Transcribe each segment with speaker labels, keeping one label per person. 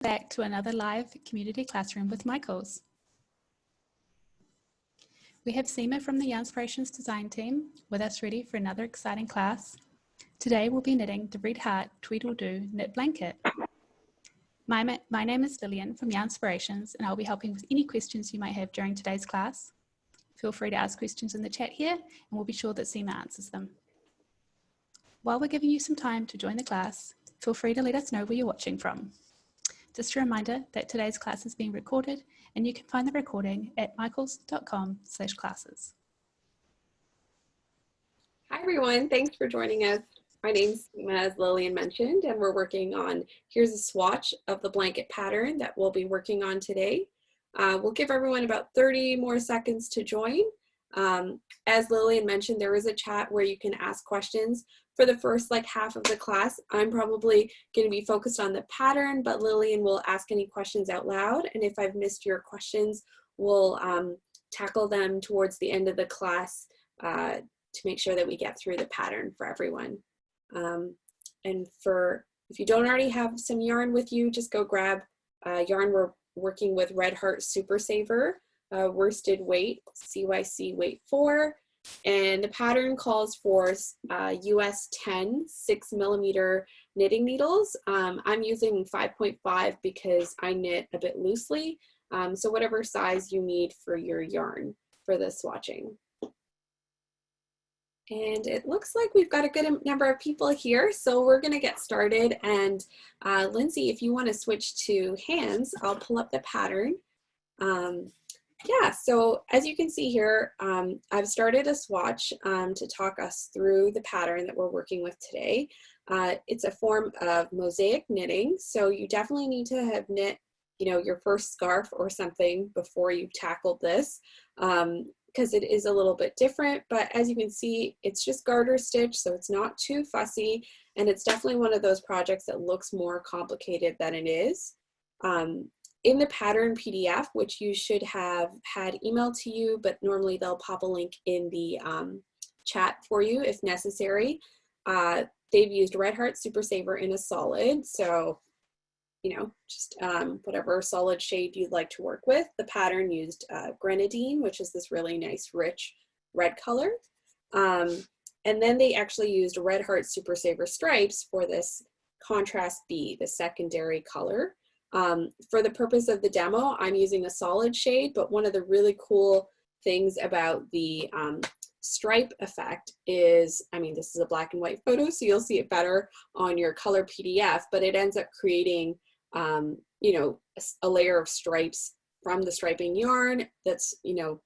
Speaker 1: Back to another live community classroom with Michaels. We have Seema from the Yarnspirations design team with us ready for another exciting class. Today we'll be knitting the Red Heart Tweedledoo knit blanket. My name is Lillian from Yarnspirations, and I'll be helping with any questions you might have during today's class. Feel free to ask questions in the chat here, and we'll be sure that Seema answers them. While we're giving you some time to join the class, feel free to let us know where you're watching from. Just a reminder that today's class is being recorded, and you can find the recording at michaels.com/classes.
Speaker 2: Hi everyone, thanks for joining us. My name's Seema, as Lillian mentioned, and we're working on, here's a swatch of the blanket pattern that we'll be working on today. We'll give everyone about 30 more seconds to join. As Lillian mentioned, there is a chat where you can ask questions. For the first half of the class, I'm probably going to be focused on the pattern, but Lillian will ask any questions out loud. And if I've missed your questions, we'll tackle them towards the end of the class to make sure that we get through the pattern for everyone. And if you don't already have some yarn with you, just go grab yarn. We're working with Red Heart Super Saver, worsted weight, CYC weight 4. And the pattern calls for US 10 6mm knitting needles. I'm using 5.5 because I knit a bit loosely. So whatever size you need for your yarn for this swatching. And it looks like we've got a good number of people here, so we're going to get started. And Lindsay, if you want to switch to hands, I'll pull up the pattern. Yeah, so as you can see here, I've started a swatch to talk us through the pattern that we're working with today. It's a form of mosaic knitting, so you definitely need to have knit, your first scarf or something before you tackled this, because it is a little bit different. But as you can see, it's just garter stitch, so it's not too fussy, and it's definitely one of those projects that looks more complicated than it is. In the pattern PDF, which you should have had emailed to you, but normally they'll pop a link in the chat for you if necessary. They've used Red Heart Super Saver in a solid, so just whatever solid shade you'd like to work with. The pattern used grenadine, which is this really nice rich red color. And then they actually used Red Heart Super Saver stripes for this contrast B, the secondary color. For the purpose of the demo, I'm using a solid shade, but one of the really cool things about the stripe effect is, this is a black and white photo, so you'll see it better on your color PDF, but it ends up creating, a layer of stripes from the striping yarn that's,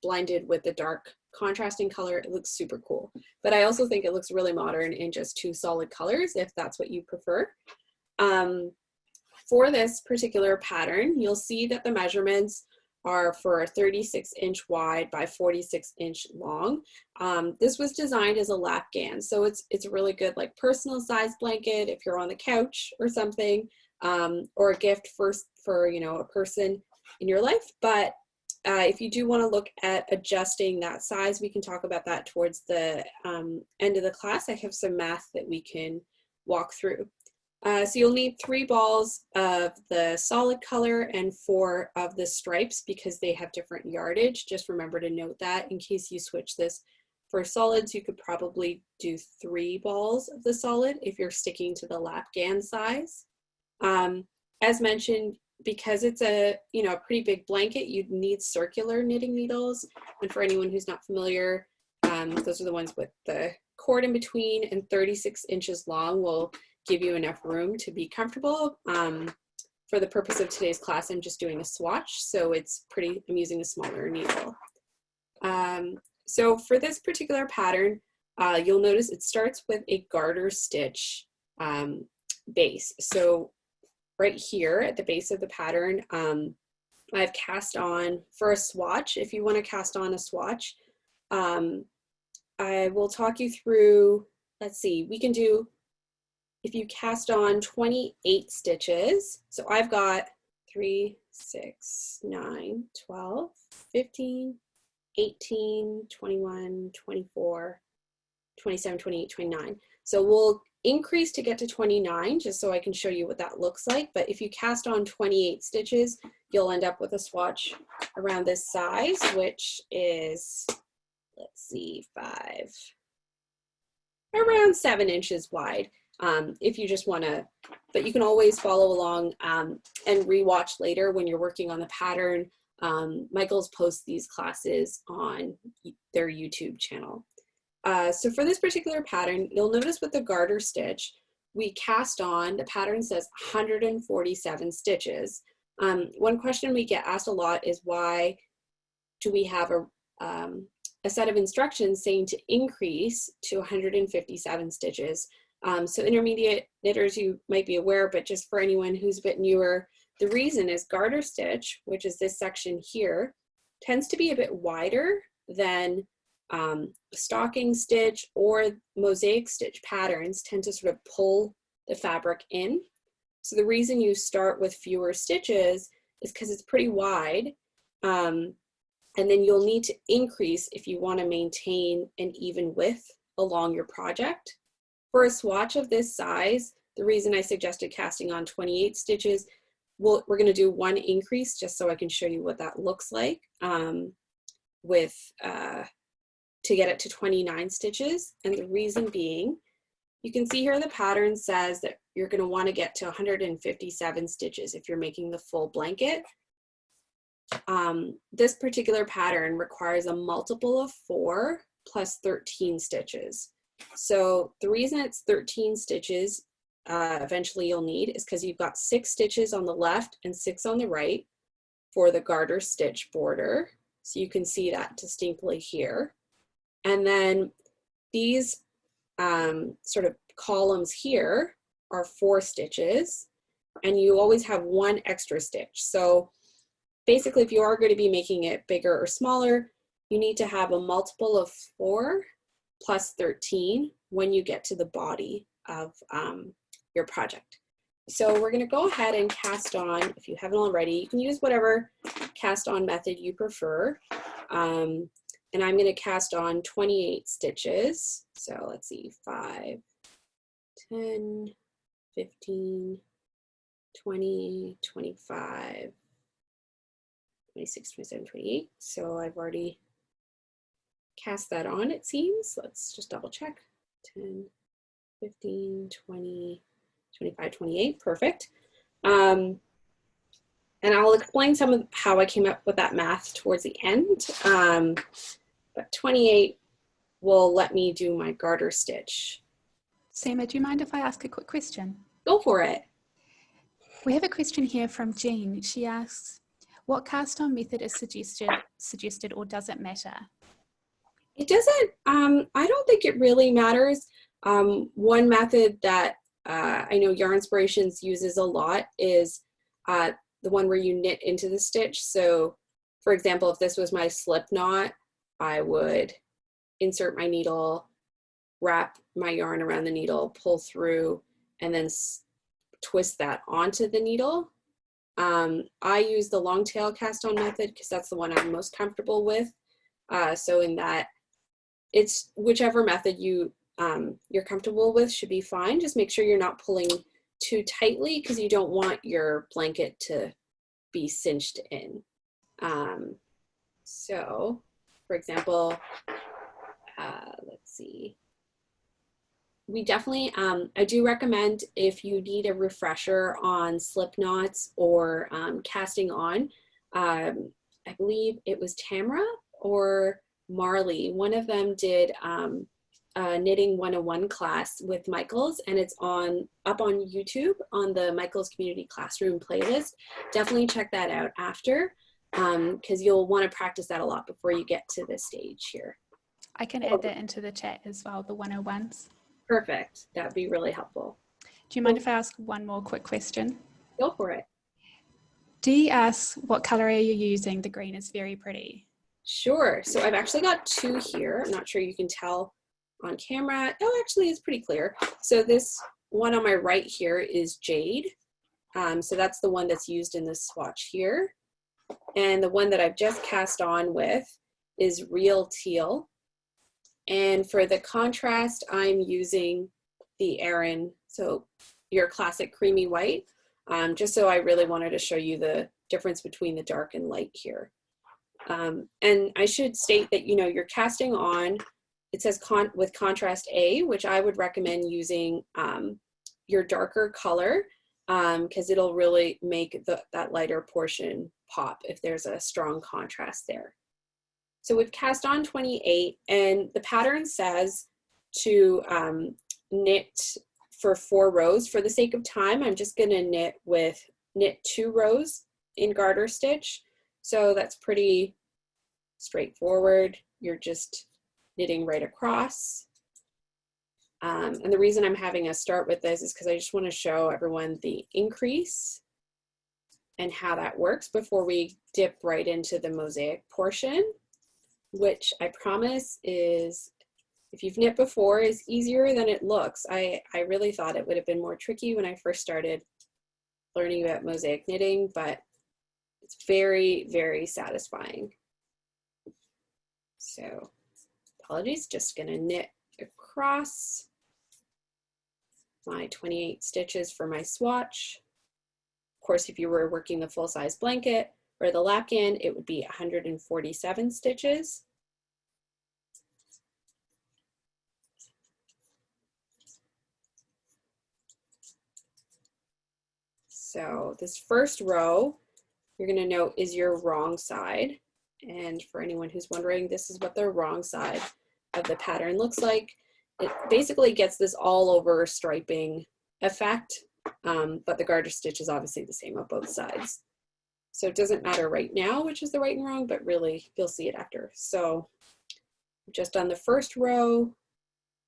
Speaker 2: blended with the dark contrasting color. It looks super cool, but I also think it looks really modern in just two solid colors, if that's what you prefer. For this particular pattern, you'll see that the measurements are for a 36-inch wide by 46-inch long. This was designed as a lapgan, so it's a really good personal size blanket if you're on the couch or something, or a gift for a person in your life. But if you do want to look at adjusting that size, we can talk about that towards the end of the class. I have some math that we can walk through. So you'll need 3 balls of the solid color and 4 of the stripes because they have different yardage. Just remember to note that in case you switch this. For solids, you could probably do 3 balls of the solid if you're sticking to the lapgan size. As mentioned, because it's a pretty big blanket, you'd need circular knitting needles. And for anyone who's not familiar, those are the ones with the cord in between, and 36 inches long will give you enough room to be comfortable. For the purpose of today's class, I'm just doing a swatch, so I'm using a smaller needle. So for this particular pattern, you'll notice it starts with a garter stitch base. So right here at the base of the pattern, I've cast on for a swatch. If you want to cast on a swatch, I will talk you through, let's see, we can do, if you cast on 28 stitches, so I've got 3, 6, 9, 12, 15, 18, 21, 24, 27, 28, 29. So we'll increase to get to 29, just so I can show you what that looks like. But if you cast on 28 stitches, you'll end up with a swatch around this size, which is, let's see, around 7 inches wide. If you just want to, but you can always follow along and rewatch later when you're working on the pattern. Michael's posts these classes on their YouTube channel. So for this particular pattern, you'll notice with the garter stitch, we cast on, the pattern says 147 stitches. One question we get asked a lot is, why do we have a set of instructions saying to increase to 157 stitches? So intermediate knitters, you might be aware, but just for anyone who's a bit newer, the reason is garter stitch, which is this section here, tends to be a bit wider than stocking stitch or mosaic stitch patterns tend to sort of pull the fabric in. So the reason you start with fewer stitches is because it's pretty wide. And then you'll need to increase if you want to maintain an even width along your project. For a swatch of this size, the reason I suggested casting on 28 stitches, we're going to do one increase just so I can show you what that looks like to get it to 29 stitches. And the reason being, you can see here the pattern says that you're going to want to get to 157 stitches if you're making the full blanket. This particular pattern requires a multiple of 4 plus 13 stitches. So the reason it's 13 stitches eventually you'll need is because you've got 6 stitches on the left and 6 on the right for the garter stitch border. So you can see that distinctly here. And then these sort of columns here are 4 stitches, and you always have 1 extra stitch. So basically, if you are going to be making it bigger or smaller, you need to have a multiple of 4 plus 13 when you get to the body of your project. So we're going to go ahead and cast on, if you haven't already. You can use whatever cast on method you prefer. And I'm going to cast on 28 stitches. So let's see, 5, 10, 15, 20, 25, 26, 27, 28. So I've already cast that on, it seems. Let's just double check. 10, 15, 20, 25, 28, perfect. And I'll explain some of how I came up with that math towards the end. But 28 will let me do my garter stitch.
Speaker 1: Seema, do you mind if I ask a quick question?
Speaker 2: Go for it.
Speaker 1: We have a question here from Jean. She asks, what cast on method is suggested or does it matter?
Speaker 2: It doesn't, I don't think it really matters. One method that I know Yarn Inspirations uses a lot is the one where you knit into the stitch. So for example, if this was my slip knot, I would insert my needle, wrap my yarn around the needle, pull through, and then twist that onto the needle. I use the long tail cast on method because that's the one I'm most comfortable with. So in that, it's whichever method you're comfortable with should be fine. Just make sure you're not pulling too tightly because you don't want your blanket to be cinched in. So for example, let's see. We definitely, I do recommend if you need a refresher on slip knots or casting on, I believe it was Tamara or Marley, one of them did a Knitting 101 class with Michael's, and it's up on YouTube on the Michael's Community Classroom playlist. Definitely check that out after, because you'll want to practice that a lot before you get to this stage here.
Speaker 1: I can add that into the chat as well, the 101s.
Speaker 2: Perfect. That would be really helpful.
Speaker 1: Do you mind if I ask one more quick question?
Speaker 2: Go for it.
Speaker 1: Dee asks, what color are you using? The green is very pretty.
Speaker 2: Sure. So I've actually got 2 here. I'm not sure you can tell on camera. Oh, actually it's pretty clear. So this one on my right here is Jade. So that's the one that's used in this swatch here. And the one that I've just cast on with is Real Teal. And for the contrast, I'm using the Aran, so your classic creamy white, just so I really wanted to show you the difference between the dark and light here. And I should state that, you know, you're casting on, it says with contrast A, which I would recommend using your darker color, because it'll really make that lighter portion pop if there's a strong contrast there. So we've cast on 28, and the pattern says to knit for 4 rows. For the sake of time, I'm just going to knit 2 rows in garter stitch. So that's pretty straightforward. You're just knitting right across. And the reason I'm having us start with this is because I just want to show everyone the increase and how that works before we dip right into the mosaic portion, which I promise is, if you've knit before, is easier than it looks. I really thought it would have been more tricky when I first started learning about mosaic knitting, but it's very, very satisfying. So, apologies, just gonna knit across my 28 stitches for my swatch. Of course, if you were working the full-size blanket or the lapkin, it would be 147 stitches. So this first row, you're going to note, is your wrong side. And for anyone who's wondering, this is what the wrong side of the pattern looks like. It basically gets this all over striping effect, but the garter stitch is obviously the same on both sides. So it doesn't matter right now which is the right and wrong, but really you'll see it after. So just on the first row,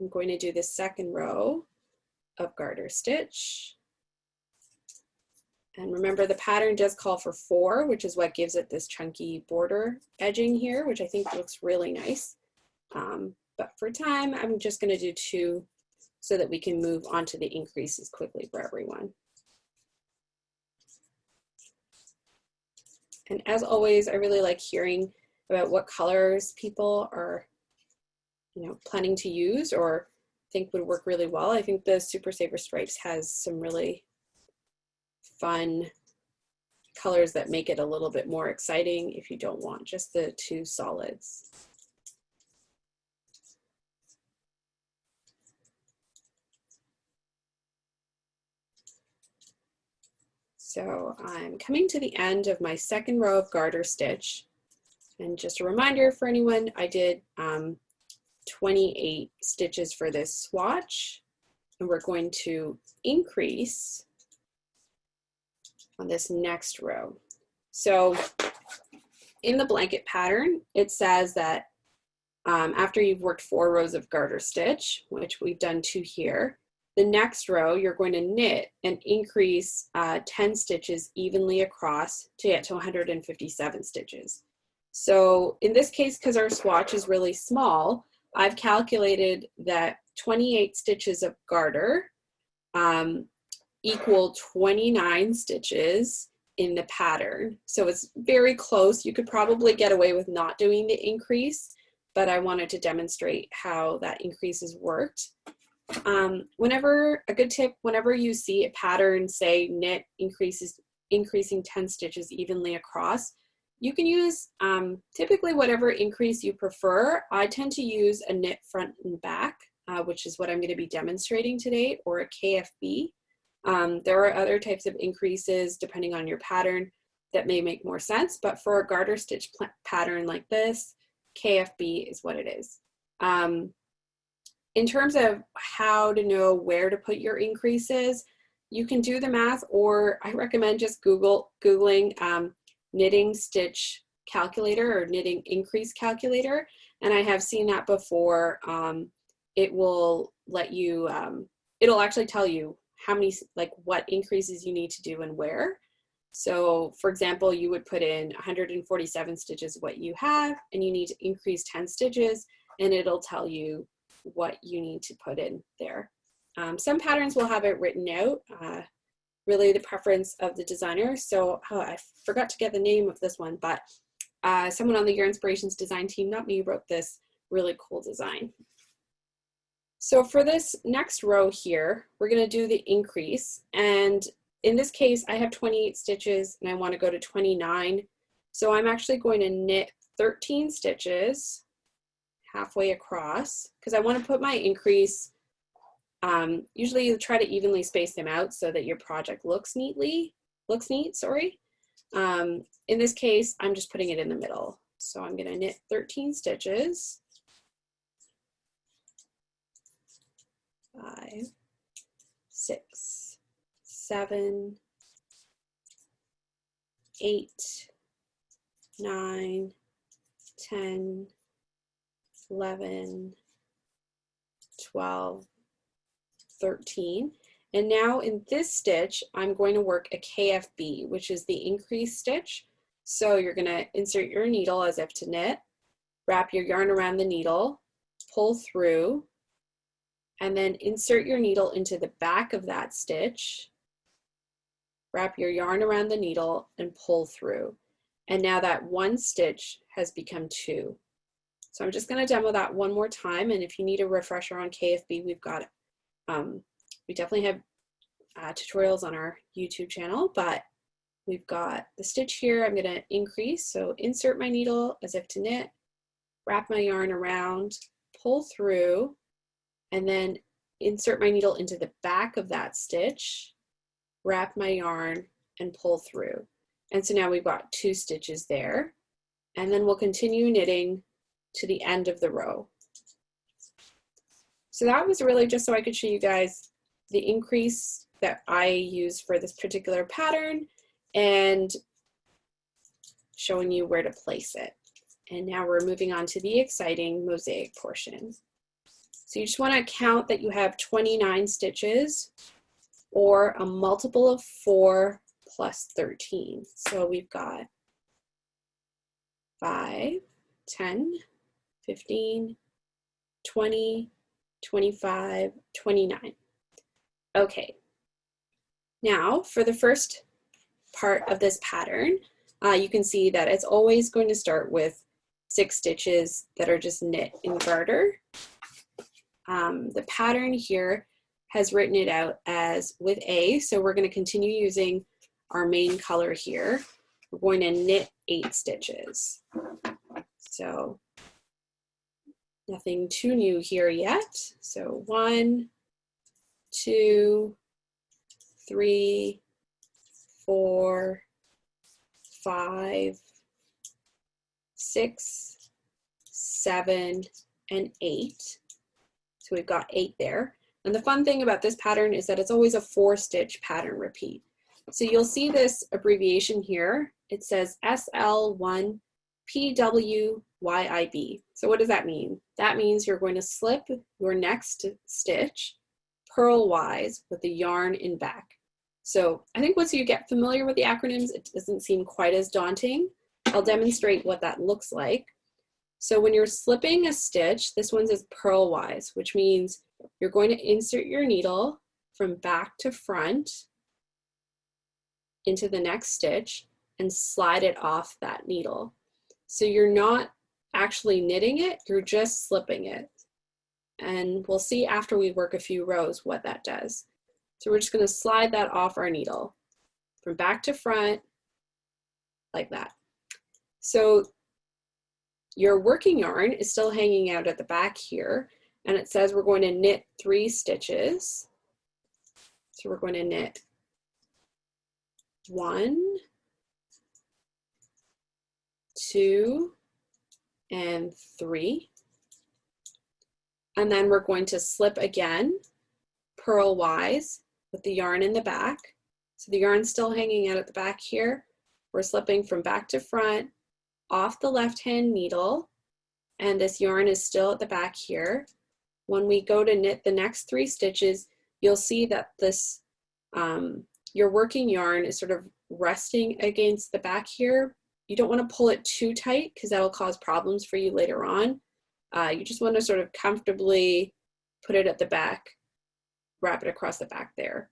Speaker 2: I'm going to do the second row of garter stitch. And remember, the pattern does call for 4, which is what gives it this chunky border edging here, which I think looks really nice. But for time, I'm just going to do 2 so that we can move on to the increases quickly for everyone. And as always, I really like hearing about what colors people are, you know, planning to use or think would work really well. I think the Super Saver Stripes has some really fun colors that make it a little bit more exciting if you don't want just the 2 solids. So I'm coming to the end of my second row of garter stitch. And just a reminder for anyone, I did 28 stitches for this swatch, and we're going to increase on this next row. So in the blanket pattern, it says that after you've worked 4 rows of garter stitch, which we've done 2 here, the next row you're going to knit and increase 10 stitches evenly across to get to 157 stitches. So in this case, because our swatch is really small, I've calculated that 28 stitches of garter equal 29 stitches in the pattern. So it's very close. You could probably get away with not doing the increase, but I wanted to demonstrate how that increases worked. Whenever, a good tip, whenever you see a pattern say knit increasing 10 stitches evenly across, you can use typically whatever increase you prefer. I tend to use a knit front and back, which is what I'm going to be demonstrating today, or a KFB. There are other types of increases depending on your pattern that may make more sense, but for a garter stitch pattern like this, KFB is what it is. In terms of how to know where to put your increases, you can do the math, or I recommend just Googling knitting stitch calculator or knitting increase calculator. And I have seen that before. It will let you, it'll actually tell you how many, like what increases you need to do and where. So for example, you would put in 147 stitches what you have, and you need to increase 10 stitches, and it'll tell you what you need to put in there. Some patterns will have it written out, really the preference of the designer. So I forgot to get the name of this one, but someone on the Your Inspirations design team, not me, wrote this really cool design. So for this next row here, we're going to do the increase. And in this case, I have 28 stitches and I want to go to 29. So I'm actually going to knit 13 stitches halfway across because I want to put my increase. Usually you try to evenly space them out so that your project looks neat, sorry. In this case, I'm just putting it in the middle. So I'm going to knit 13 stitches. 5, 6, 7, 8, 9, 10, 11, 12, 13. And now in this stitch, I'm going to work a KFB, which is the increase stitch. So you're going to insert your needle as if to knit, wrap your yarn around the needle, pull through, and then insert your needle into the back of that stitch, wrap your yarn around the needle and pull through. And now that one stitch has become 2. So I'm just going to demo that one more time. And if you need a refresher on KFB, we've got it. We definitely have tutorials on our YouTube channel, but we've got the stitch here. I'm going to increase. So insert my needle as if to knit, wrap my yarn around, pull through, and then insert my needle into the back of that stitch, wrap my yarn and pull through. And so now we've got 2 stitches there. And then we'll continue knitting to the end of the row. So that was really just so I could show you guys the increase that I use for this particular pattern and showing you where to place it. And now we're moving on to the exciting mosaic portion. So you just want to count that you have 29 stitches or a multiple of 4 plus 13. So we've got 5, 10, 15, 20, 25, 29. Okay. Now for the first part of this pattern, you can see that it's always going to start with 6 stitches that are just knit in garter. The pattern here has written it out as with A, so we're going to continue using our main color here. We're going to knit 8 stitches. So nothing too new here yet. So 1, 2, 3, 4, 5, 6, 7, and 8. So we've got 8 there. And the fun thing about this pattern is that it's always a 4-stitch pattern repeat. So you'll see this abbreviation here. It says SL1 PWYIB. So what does that mean? That means you're going to slip your next stitch purlwise with the yarn in back. So I think once you get familiar with the acronyms, it doesn't seem quite as daunting. I'll demonstrate what that looks like. So when you're slipping a stitch, this one says purlwise, which means you're going to insert your needle from back to front into the next stitch and slide it off that needle. So you're not actually knitting it, you're just slipping it. And we'll see after we work a few rows what that does. So we're just going to slide that off our needle from back to front like that. So your working yarn is still hanging out at the back here, and it says we're going to knit 3 stitches. So we're going to knit 1, 2, and 3. And then we're going to slip again, purlwise, with the yarn in the back. So the yarn's still hanging out at the back here. We're slipping from back to front, off the left-hand needle, and this yarn is still at the back here. When we go to knit the next 3 stitches, you'll see that this, your working yarn is sort of resting against the back here. You don't want to pull it too tight because that'll cause problems for you later on. You just want to sort of comfortably put it at the back, wrap it across the back there.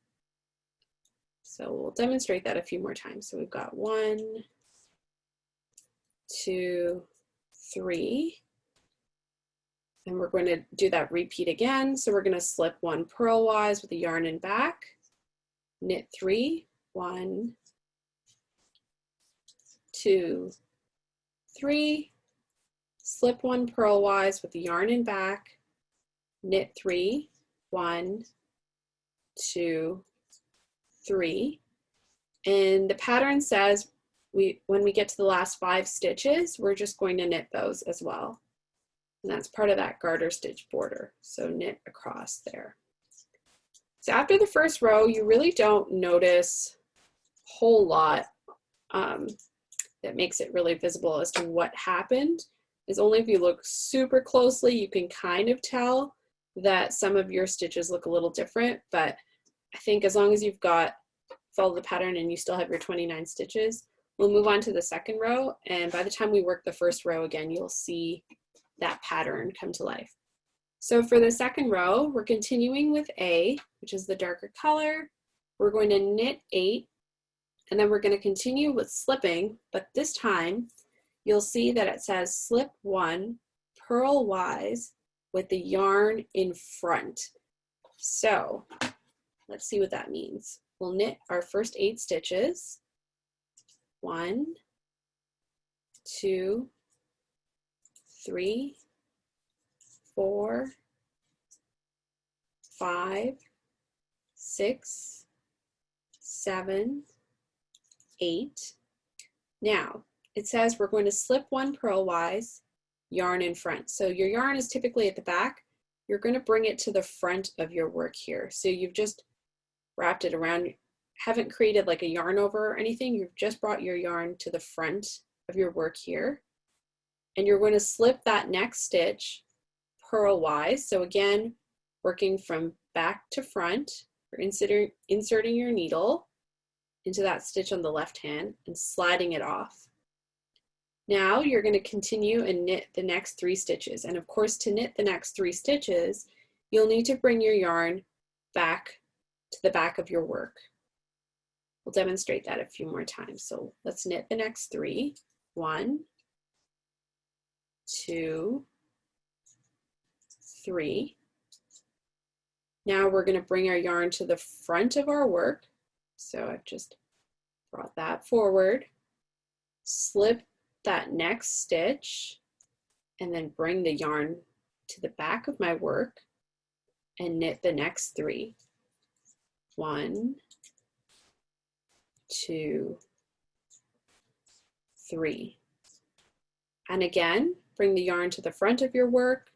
Speaker 2: So we'll demonstrate that a few more times. So we've got 1, 2, 3, And we're going to do that repeat again. So we're going to slip 1 purlwise with the yarn in back, knit 3, 1, 2, 3, slip 1 purlwise with the yarn in back, knit 3, 1, 2, 3. And the pattern says when we get to the last 5 stitches, we're just going to knit those as well. And that's part of that garter stitch border. So knit across there. So after the first row, you really don't notice a whole lot that makes it really visible as to what happened. Is only if you look super closely, you can kind of tell that some of your stitches look a little different. But I think as long as you've follow the pattern and you still have your 29 stitches, we'll move on to the second row. And by the time we work the first row again, you'll see that pattern come to life. So for the second row, we're continuing with A, which is the darker color. We're going to knit 8, and then we're going to continue with slipping, but this time you'll see that it says slip 1 purlwise with the yarn in front. So let's see what that means. We'll knit our first 8 stitches. 1, 2, 3, 4, 5, 6, 7, 8. Now, it says we're going to slip 1 purlwise, yarn in front. So your yarn is typically at the back. You're going to bring it to the front of your work here. So you've just wrapped it around, haven't created like a yarn over or anything. You've just brought your yarn to the front of your work here. And you're going to slip that next stitch purlwise. So again, working from back to front, you're inserting your needle into that stitch on the left hand and sliding it off. Now you're going to continue and knit the next 3 stitches. And of course, to knit the next 3 stitches, you'll need to bring your yarn back to the back of your work. We'll demonstrate that a few more times. So let's knit the next 3. 1, 2, 3. Now we're going to bring our yarn to the front of our work. So I've just brought that forward, slip that next stitch, and then bring the yarn to the back of my work and knit the next 3. 1, 2, 3. And again, bring the yarn to the front of your work,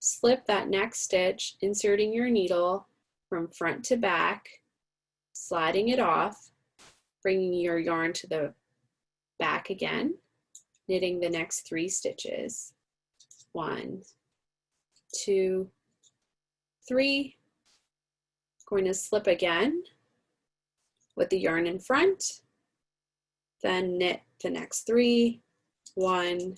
Speaker 2: slip that next stitch, inserting your needle from front to back, sliding it off, bringing your yarn to the back again, knitting the next 3 stitches. 1, 2, 3. Going to slip again with the yarn in front, then knit the next 3. 1,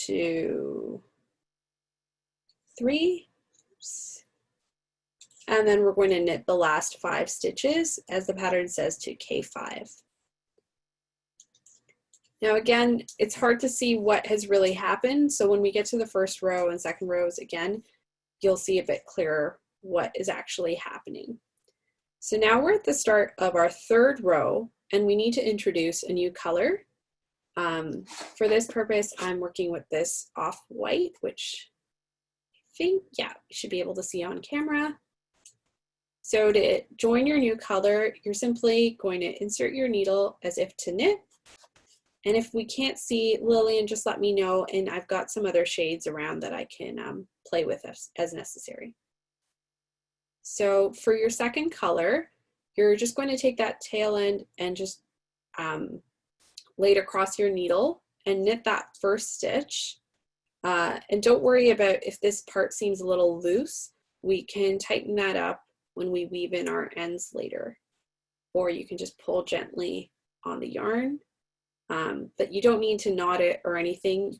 Speaker 2: 2, 3. Oops. And then we're going to knit the last 5 stitches as the pattern says to K5. Now again, it's hard to see what has really happened. So when we get to the first row and second rows again, you'll see a bit clearer what is actually happening. So now we're at the start of our third row and we need to introduce a new color. For this purpose, I'm working with this off-white, which I think, yeah, you should be able to see on camera. So to join your new color, you're simply going to insert your needle as if to knit. And if we can't see, Lillian, just let me know, and I've got some other shades around that I can play with as necessary. So for your second color, you're just going to take that tail end and just lay it across your needle and knit that first stitch. And don't worry about if this part seems a little loose. We can tighten that up when we weave in our ends later. Or you can just pull gently on the yarn. But you don't need to knot it or anything.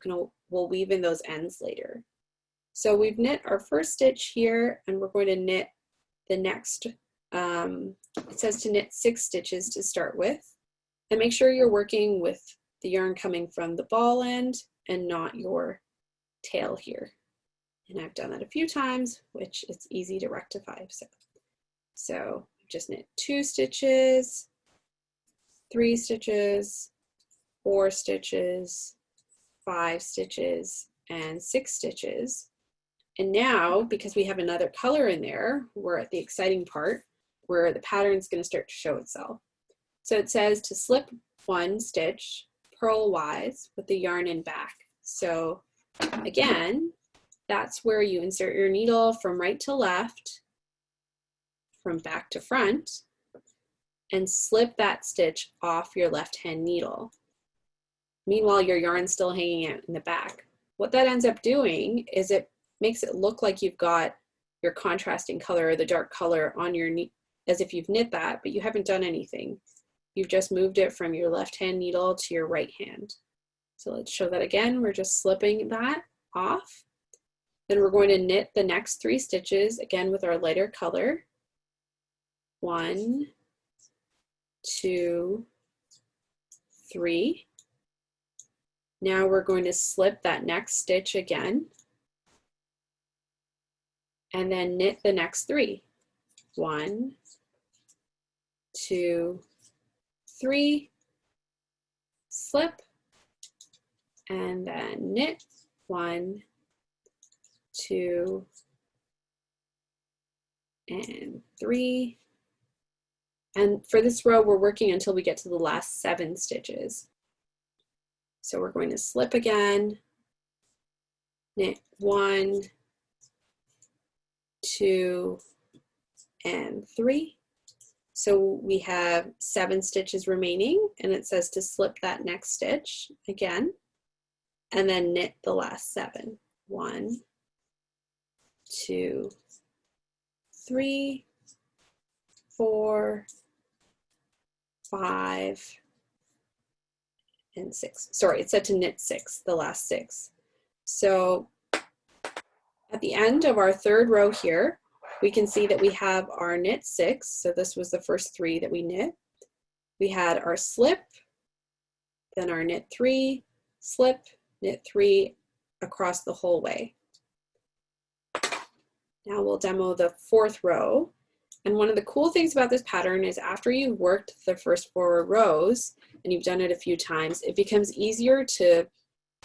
Speaker 2: We'll weave in those ends later. So we've knit our first stitch here and we're going to knit the next, it says to knit 6 stitches to start with. And make sure you're working with the yarn coming from the ball end and not your tail here. And I've done that a few times, which it's easy to rectify. So just knit 2 stitches, 3 stitches, 4 stitches, 5 stitches, and 6 stitches. And now, because we have another color in there, we're at the exciting part where the pattern is going to start to show itself. So it says to slip 1 stitch purlwise with the yarn in back. So again, that's where you insert your needle from right to left, from back to front, and slip that stitch off your left hand needle. Meanwhile, your yarn's still hanging out in the back. What that ends up doing is it makes it look like you've got your contrasting color or the dark color on your knee, as if you've knit that, but you haven't done anything. You've just moved it from your left hand needle to your right hand. So let's show that again. We're just slipping that off. Then we're going to knit the next 3 stitches again with our lighter color. 1, 2, 3. Now we're going to slip that next stitch again, and then knit the next 3. 1, 2, 3, slip, and then knit. 1, 2, and 3. And for this row, we're working until we get to the last 7 stitches. So we're going to slip again, knit 1, 2, and 3. So we have 7 stitches remaining, and it says to slip that next stitch again, and then knit the last 7. 1, 2, 3, 4, 5, and 6. Sorry, it said to knit 6, the last 6. So at the end of our 3rd row here, we can see that we have our knit 6. So this was the first 3 that we knit. We had our slip, then our knit 3, slip, knit 3 across the whole way. Now we'll demo the 4th row. And one of the cool things about this pattern is after you've worked the first 4 rows and you've done it a few times, it becomes easier to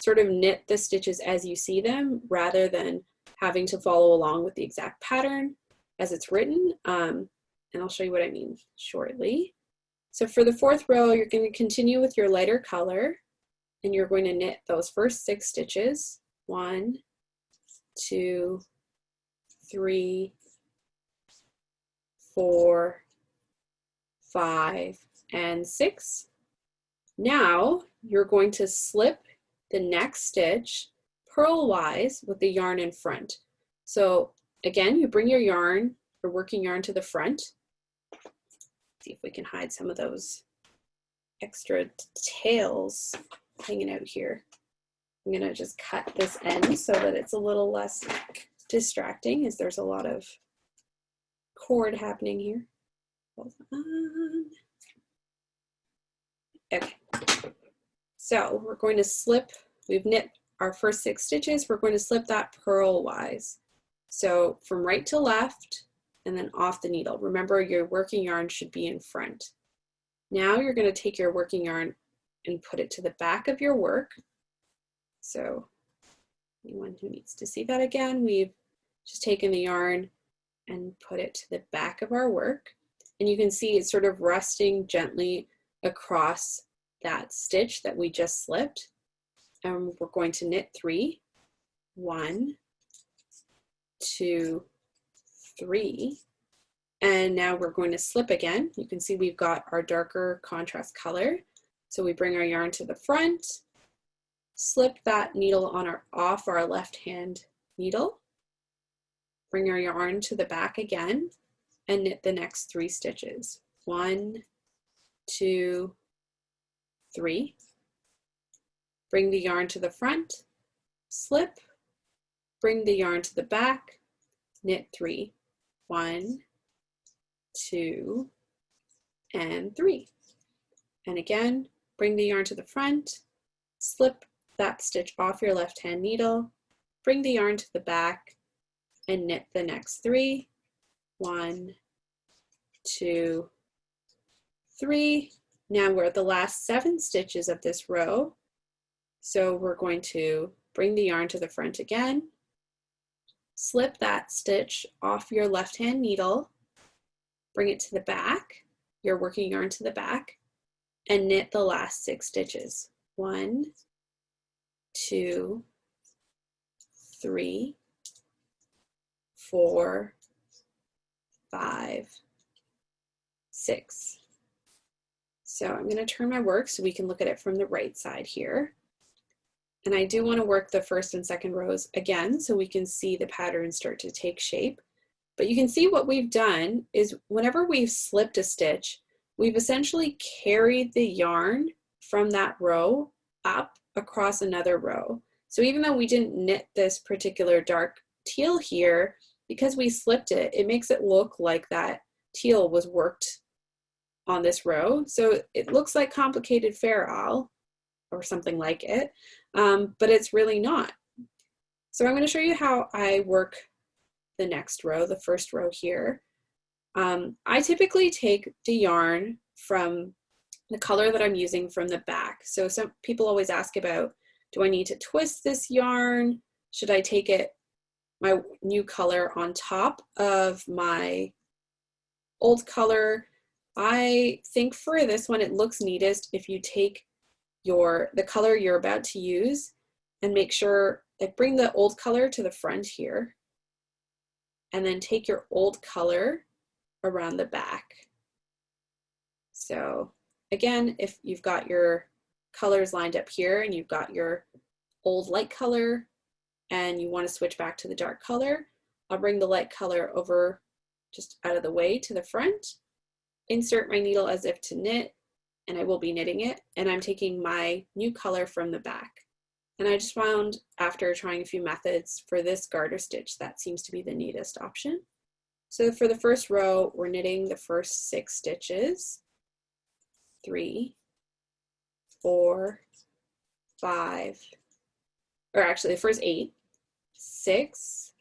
Speaker 2: sort of knit the stitches as you see them rather than having to follow along with the exact pattern as it's written. And I'll show you what I mean shortly. So for the 4th row, you're going to continue with your lighter color and you're going to knit those first 6 stitches. 1, 2, 3, 4, 5, and 6. Now you're going to slip the next stitch purlwise with the yarn in front. So again, you bring your yarn, your working yarn to the front. See if we can hide some of those extra tails hanging out here. I'm gonna just cut this end so that it's a little less distracting as there's a lot of cord happening here. Hold on. Okay, so we're going to slip, we've knit our first 6 stitches, we're going to slip that purlwise. So from right to left and then off the needle. Remember, your working yarn should be in front. Now you're going to take your working yarn and put it to the back of your work. So anyone who needs to see that again, we've just taken the yarn and put it to the back of our work. And you can see it's sort of resting gently across that stitch that we just slipped. And we're going to knit 3. 1, 2, 3. And now we're going to slip again. You can see we've got our darker contrast color. So we bring our yarn to the front, slip that needle on off our left hand needle, bring our yarn to the back again, and knit the next 3 stitches. 1, 2, 3. Bring the yarn to the front, slip, bring the yarn to the back, knit 3. 1, 2, and 3. And again, bring the yarn to the front, slip, that stitch off your left hand needle, bring the yarn to the back, and knit the next 3. 1, 2, 3. Now we're at the last 7 stitches of this row. So we're going to bring the yarn to the front again, slip that stitch off your left hand needle, bring it to the back, your working yarn to the back, and knit the last 6 stitches. 1, 2, 3, 4, 5, 6. So I'm going to turn my work so we can look at it from the right side here. And I do want to work the first and second rows again so we can see the pattern start to take shape. But you can see what we've done is whenever we've slipped a stitch, we've essentially carried the yarn from that row up across another row. So even though we didn't knit this particular dark teal here, because we slipped it, it makes it look like that teal was worked on this row. So it looks like complicated fair owl or something like it, but it's really not. So I'm going to show you how I work the next row, the first row here. I typically take the yarn from the color that I'm using from the back. So some people always ask about, do I need to twist this yarn? Should I take it, my new color, on top of my old color? I think for this one, it looks neatest if you take the color you're about to use and make sure, like, bring the old color to the front here and then take your old color around the back. So again, if you've got your colors lined up here and you've got your old light color and you want to switch back to the dark color, I'll bring the light color over just out of the way to the front, insert my needle as if to knit, and I will be knitting it, and I'm taking my new color from the back. And I just found, after trying a few methods, for this garter stitch, that seems to be the neatest option. So for the first row, we're knitting the first 6 stitches, 3, 4, 5, or actually the first 8, 6,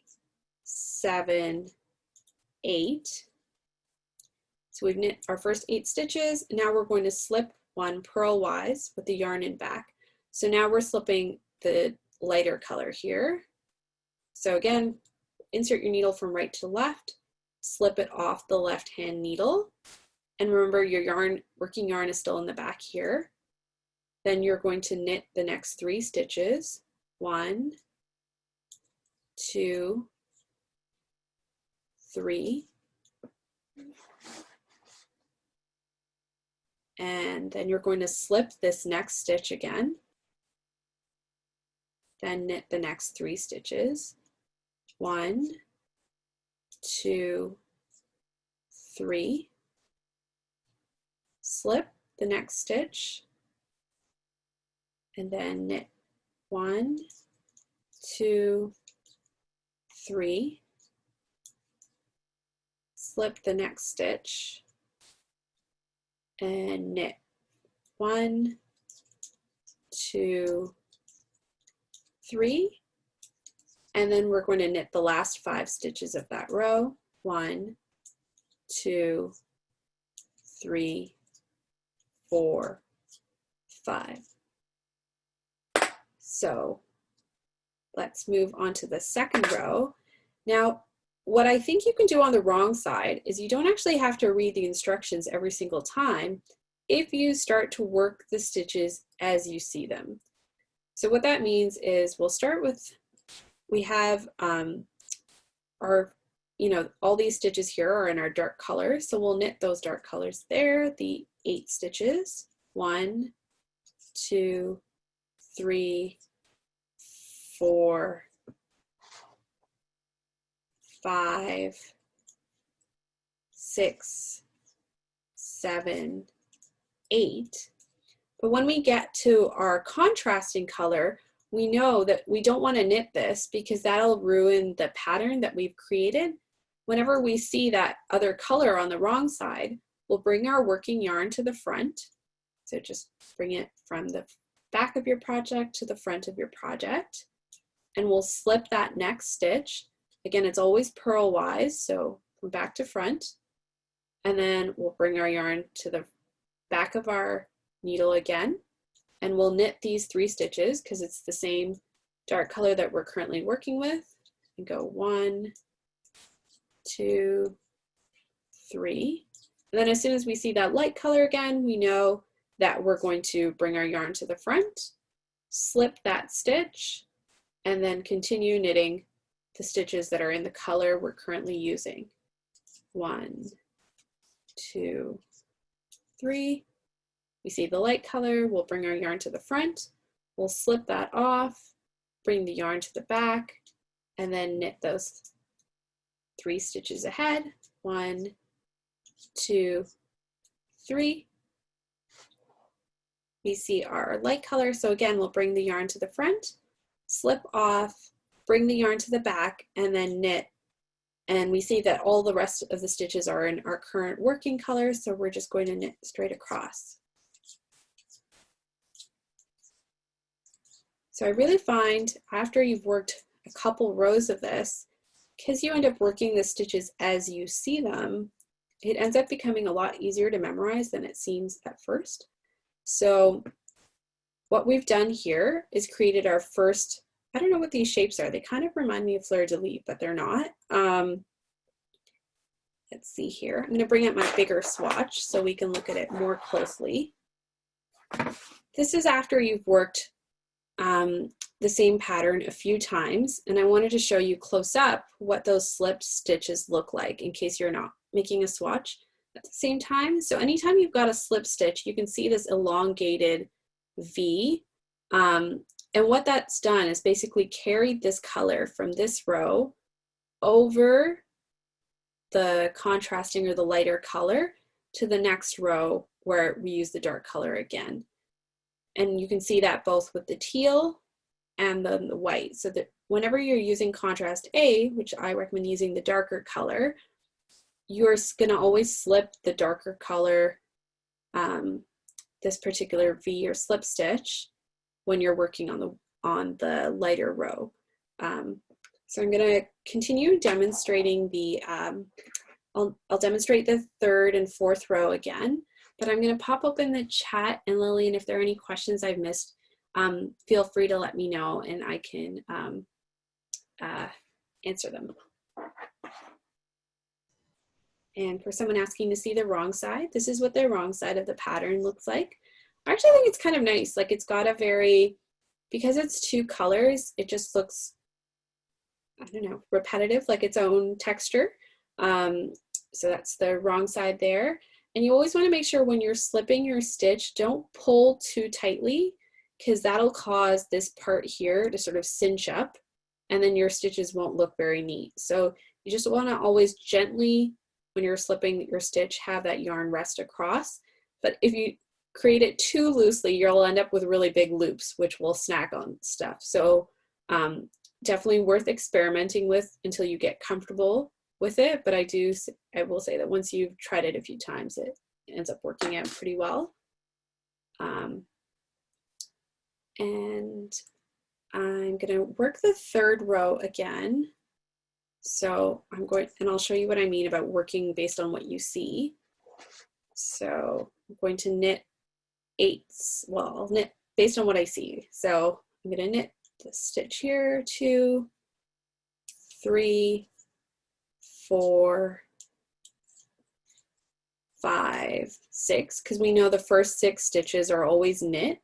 Speaker 2: 7, 8. So we've knit our first 8 stitches. Now we're going to slip one purlwise with the yarn in back. So now we're slipping the lighter color here. So again, insert your needle from right to left, slip it off the left hand needle. And remember, your working yarn is still in the back here. Then you're going to knit the next 3 stitches. 1, 2, 3. And then you're going to slip this next stitch again. Then knit the next 3 stitches. 1, 2, 3. Slip the next stitch. And then knit 1, 2, 3. Slip the next stitch. And knit 1, 2, 3, and then we're going to knit the last 5 stitches of that row. 1, 2, 3, 4, 5. So let's move on to the second row. Now, what I think you can do on the wrong side is you don't actually have to read the instructions every single time if you start to work the stitches as you see them. So what that means is we'll start with, we have our, all these stitches here are in our dark color. So we'll knit those dark colors there, the 8 stitches. 1, 2, 3, 4, 5, 6, 7, 8. But when we get to our contrasting color, we know that we don't want to knit this because that'll ruin the pattern that we've created. Whenever we see that other color on the wrong side, we'll bring our working yarn to the front. So just bring it from the back of your project to the front of your project, and we'll slip that next stitch. Again, it's always purlwise, so from back to front, and then we'll bring our yarn to the back of our needle again, and we'll knit these 3 stitches because it's the same dark color that we're currently working with, and go 1, 2, 3. And then as soon as we see that light color again, we know that we're going to bring our yarn to the front, slip that stitch, and then continue knitting the stitches that are in the color we're currently using. 1, 2, 3. We see the light color, we'll bring our yarn to the front, we'll slip that off, bring the yarn to the back, and then knit those 3 stitches ahead. 1, 2, 3. We see our light color, so again, we'll bring the yarn to the front, slip off, bring the yarn to the back, and then knit. And we see that all the rest of the stitches are in our current working color, so we're just going to knit straight across. So I really find after you've worked a couple rows of this, because you end up working the stitches as you see them, it ends up becoming a lot easier to memorize than it seems at first. So what we've done here is created our first, I don't know what these shapes are. They kind of remind me of fleur-de-lis, but they're not. Let's see here. I'm going to bring up my bigger swatch so we can look at it more closely. This is after you've worked the same pattern a few times, and I wanted to show you close up what those slipped stitches look like in case you're not making a swatch at the same time. So anytime you've got a slip stitch, you can see this elongated V, and what that's done is basically carried this color from this row over the contrasting or the lighter color to the next row where we use the dark color again. And you can see that both with the teal and the white. So that whenever you're using contrast A, which I recommend using the darker color, you're gonna always slip the darker color, this particular V or slip stitch, when you're working on the lighter row. So I'm gonna continue demonstrating the, I'll demonstrate the 3rd and 4th row again, but I'm gonna pop up in the chat, and Lillian, if there are any questions I've missed, feel free to let me know and I can answer them. And for someone asking to see the wrong side, this is what the wrong side of the pattern looks like. I actually think it's kind of nice. Like, it's got a very, because it's 2 colors, it just looks, I don't know, repetitive, like its own texture. So that's the wrong side there. And you always want to make sure when you're slipping your stitch, don't pull too tightly, because that'll cause this part here to sort of cinch up, and then your stitches won't look very neat. So you just want to always gently, when you're slipping your stitch, have that yarn rest across. But if you create it too loosely, you'll end up with really big loops, which will snack on stuff. So definitely worth experimenting with until you get comfortable with it. But I will say that once you've tried it a few times, it ends up working out pretty well. And I'm gonna work the 3rd row again. So I'll show you what I mean about working based on what you see. So I'm going to knit 8s, well, I'll knit based on what I see. So I'm gonna knit the stitch here, 2, 3, 4, 5, 6, because we know the first 6 stitches are always knit.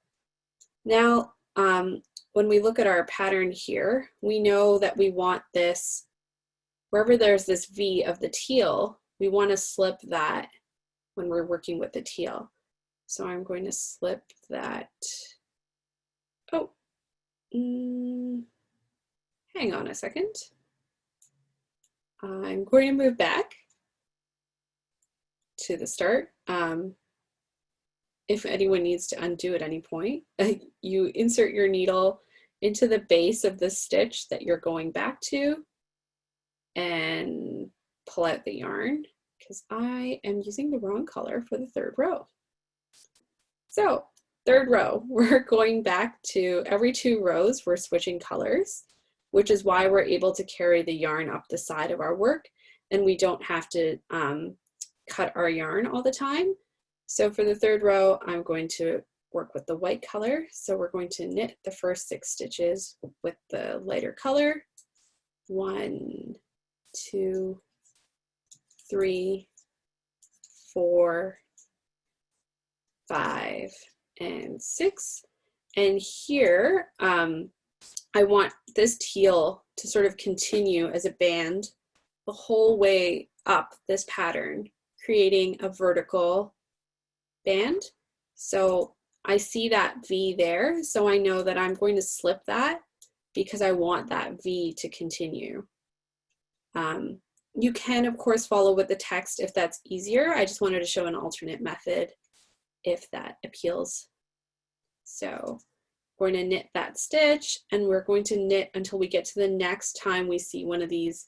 Speaker 2: Now, when we look at our pattern here, we know that we want this, wherever there's this V of the teal, we want to slip that when we're working with the teal. So I'm going to slip that, oh, hang on a second. I'm going to move back to the start. If anyone needs to undo at any point, you insert your needle into the base of the stitch that you're going back to and pull out the yarn, because I am using the wrong color for the 3rd row. So third row, we're going back to every 2 rows, we're switching colors, which is why we're able to carry the yarn up the side of our work and we don't have to cut our yarn all the time. So for the third row, I'm going to work with the white color. So we're going to knit the first 6 stitches with the lighter color. 1, 2, 3, 4, 5, and 6. And here, I want this teal to sort of continue as a band the whole way up this pattern, creating a vertical band. So I see that V there, so I know that I'm going to slip that because I want that V to continue. You can, of course, follow with the text if that's easier. I just wanted to show an alternate method if that appeals. So we're going to knit that stitch and we're going to knit until we get to the next time we see one of these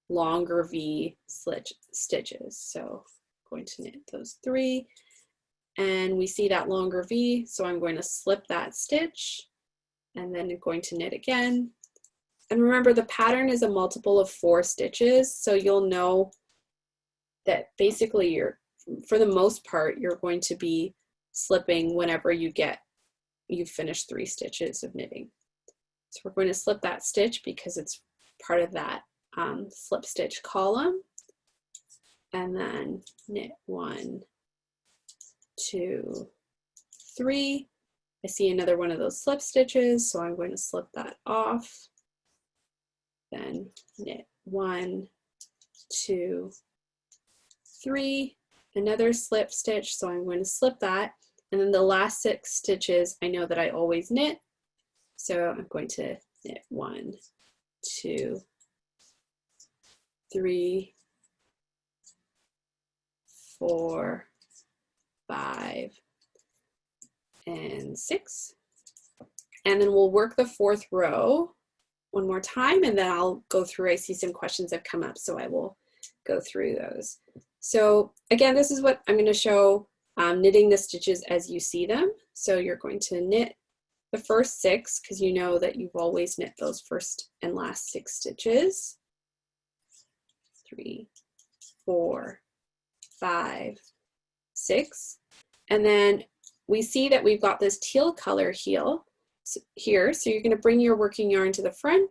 Speaker 2: longer V stitches. So I'm going to knit those 3 and we see that longer V, so I'm going to slip that stitch and then I'm going to knit again. And remember, the pattern is a multiple of 4 stitches, so you'll know that basically for the most part, you're going to be slipping whenever you've finished 3 stitches of knitting. So we're going to slip that stitch because it's part of that slip stitch column, and then knit 1, 2, 3. I see another one of those slip stitches, so I'm going to slip that off. Then knit 1, 2, 3, another slip stitch, so I'm going to slip that. And then the last 6 stitches, I know that I always knit, so I'm going to knit 1, 2, 3, 4, 5, and 6. And then we'll work the 4th row one more time, and then I'll go through. I see some questions have come up, so I will go through those. So again, this is what I'm going to show, knitting the stitches as you see them. So you're going to knit the first 6 because you know that you've always knit those first and last 6 stitches. 3, 4, 5, 6. And then we see that we've got this teal color here. So you're going to bring your working yarn to the front